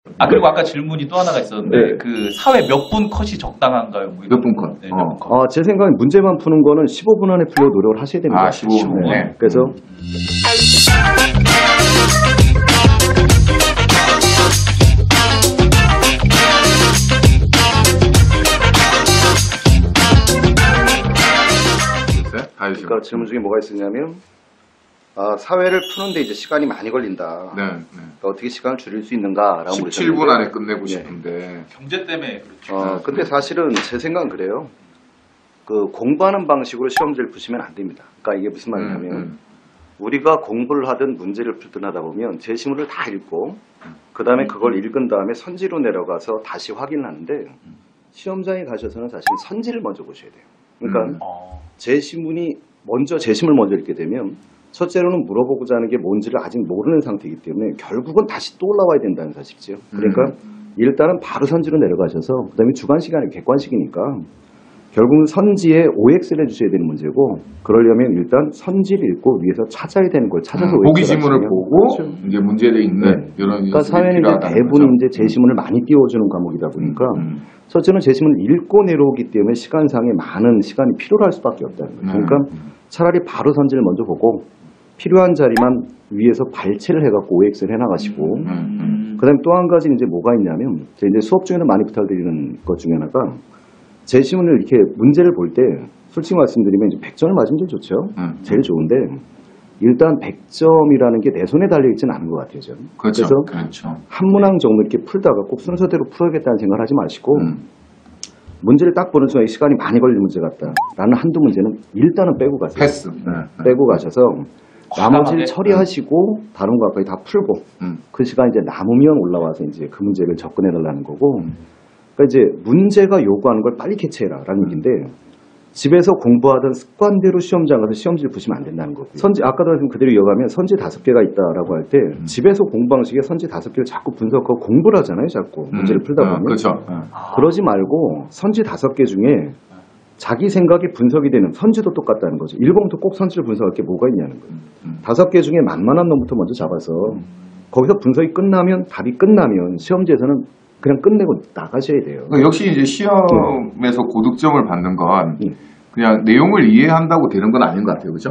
그리고 아까 질문이 또 하나가 있었는데, 네. 그 사회 몇 분 컷이 적당한가요? 뭐 몇 분 컷? 네, 몇 분 컷. 제 생각엔 문제만 푸는 거는 15분 안에 풀려고 노력을 하셔야 됩니다. 15분. 네. 그래서 그러니까 질문 중에 뭐가 있었냐면, 사회를 푸는데 이제 시간이 많이 걸린다. 네. 그러니까 어떻게 시간을 줄일 수 있는가라고 17분 안에 끝내고 네. 싶은데. 경제 때문에 그렇죠. 근데 사실은 제 생각은 그래요. 그 공부하는 방식으로 시험지를 푸시면 안 됩니다. 그러니까 이게 무슨 말이냐면 우리가 공부를 하든 문제를 풀든 하다 보면 제시문을 다 읽고 그 다음에 그걸 읽은 다음에 선지로 내려가서 다시 확인을 하는데 시험장에 가셔서는 사실 선지를 먼저 보셔야 돼요. 그러니까 제시문이 먼저 제시문을 먼저 읽게 되면 첫째로는 물어보고자 하는 게 뭔지를 아직 모르는 상태이기 때문에 결국은 다시 또 올라와야 된다는 사실이죠. 그러니까 일단은 바로 선지로 내려가셔서 그 다음에 주관식이 아니라 객관식이니까 결국은 선지에 OX를 해주셔야 되는 문제고 그러려면 일단 선지를 읽고 위에서 찾아야 되는 걸 찾아서 보기 지문을 보고 그렇죠. 이제 문제에 있는 이런 그러니까 사회는 이제 대부분 이제 제시문을 많이 띄워주는 과목이다 보니까 첫째는 제시문을 읽고 내려오기 때문에 시간상에 많은 시간이 필요로 할 수밖에 없다는 거예요. 그러니까 차라리 바로 선지를 먼저 보고 필요한 자리만 위에서 발췌를 해갖고 OX를 해나가시고 그다음에 또 한 가지 이제 뭐가 있냐면 이제 수업 중에는 많이 부탁드리는 것 중에 하나가 제시문을 이렇게 문제를 볼 때 솔직히 말씀드리면 이제 100점을 맞으면 제일 좋죠. 제일 좋은데 일단 100점이라는 게 내 손에 달려있지는 않은 것 같아요. 저는. 그렇죠. 그래서 한 문항 정도 이렇게 풀다가 꼭 순서대로 풀어야겠다는 생각을 하지 마시고 문제를 딱 보는 순간 시간이 많이 걸리는 문제 같다라는 한두 문제는 일단은 빼고 가세요. 패스. 빼고 가셔서 나머지를 과감하게? 처리하시고 다른 것까지 다 풀고 그 시간 이제 남으면 올라와서 이제 그 문제를 접근해 달라는 거고 그러니까 이제 문제가 요구하는 걸 빨리 캐치해라라는 얘기인데 집에서 공부하던 습관대로 시험장 가서 시험지를 보시면 안 된다는 거고요. 선지 아까도 말씀 그대로 이어가면 선지 5개가 있다라고 할 때 집에서 공부 방식에 선지 5개를 자꾸 분석하고 공부를 하잖아요. 자꾸 문제를 풀다 보면. 그렇죠. 그러지 말고 선지 5개 중에 자기 생각이 분석이 되는 선지도 똑같다는 거죠. 1번부터 꼭 선지를 분석할 게 뭐가 있냐는 거예요. 5개 중에 만만한 놈부터 먼저 잡아서 거기서 분석이 끝나면 답이 끝나면 시험지에서는 그냥 끝내고 나가셔야 돼요. 그러니까 역시 이제 시험에서 고득점을 받는 건 그냥 내용을 이해한다고 되는 건 아닌 것 같아요. 그렇죠?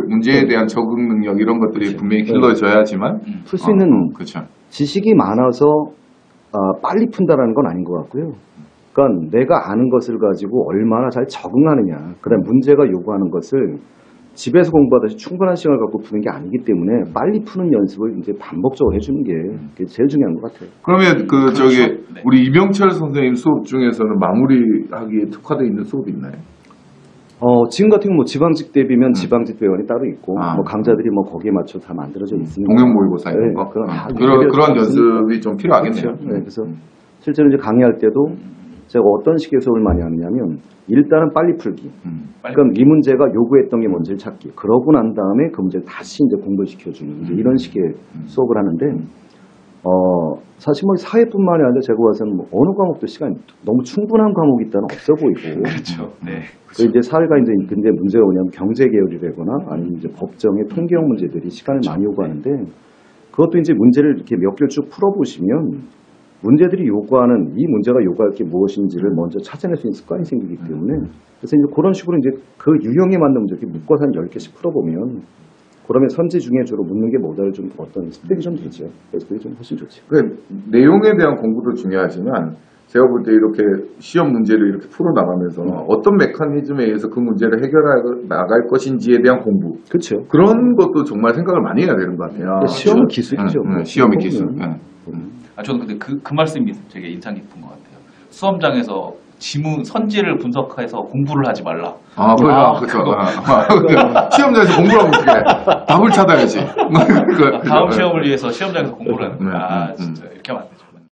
문제에 대한 적응 능력 이런 것들이 분명히 길러져야지만 풀 수 있는 그렇죠. 지식이 많아서 빨리 푼다라는 건 아닌 것 같고요. 그러니까 내가 아는 것을 가지고 얼마나 잘 적응하느냐. 그다음 문제가 요구하는 것을 집에서 공부하듯이 충분한 시간을 갖고 푸는 게 아니기 때문에 빨리 푸는 연습을 이제 반복적으로 해주는 게 제일 중요한 것 같아요. 그러면 그렇죠. 네. 우리 이병철 선생님 수업 중에서는 마무리하기에 특화되어 있는 수업이 있나요? 지금 같은 경우 뭐 지방직 대비면 지방직 배원이 따로 있고 뭐 강좌들이 뭐 거기에 맞춰 다 만들어져 있습니다. 동영 모의고사 이런 거 그런 연습이 좀 필요하겠네요. 그렇죠. 네, 그래서 실제로 이제 강의할 때도 제가 어떤 식의 수업을 많이 하느냐면 일단은 빨리 풀기. 그러니까 이 문제가 요구했던 게 뭔지를 찾기. 그러고 난 다음에 그 문제를 다시 이제 공부를 시켜주는 이제 이런 식의 수업을 하는데 사실 뭐 사회뿐만이 아니라 제가 봐서는 뭐 어느 과목도 시간이 너무 충분한 과목이 있다는 없어 보이고. 그렇죠. 네. 그 이제 사회가 이제 근데 문제가 뭐냐면 경제 계열이라거나 아니면 이제 법정의 통계형 문제들이 시간을 많이 요구하는데 그것도 이제 문제를 이렇게 몇 개를 쭉 풀어보시면 문제들이 요구하는 이 문제가 요구할 게 무엇인지를 먼저 찾아낼 수 있는 습관이 생기기 때문에 그래서 이제 그런 식으로 이제 그 유형에 맞는 문제 이렇게 묶어서 한 10개씩 풀어보면 그러면 선지 중에 주로 묻는 게 뭐다를 좀 어떤 습득이 좀 되죠. 그래서 그게 좀 훨씬 좋죠. 그 내용에 대한 공부도 중요하지만 제가 볼 때 이렇게 시험 문제를 이렇게 풀어나가면서 어떤 메커니즘에 의해서 그 문제를 해결해 나갈 것인지에 대한 공부. 그렇죠. 그런 것도 정말 생각을 많이 해야 되는 것 같아요. 시험은 기술이죠. 시험이 기술. 저는 근데 그 말씀이 되게 인상 깊은 것 같아요. 수험장에서 지문 선지를 분석해서 공부를 하지 말라. 그렇죠. 시험장에서 공부를 하면 어떻게 답을 찾아야지. 다음 시험을 위해서 시험장에서 공부를 하는 거야. 진짜 이렇게 하면 안 되죠.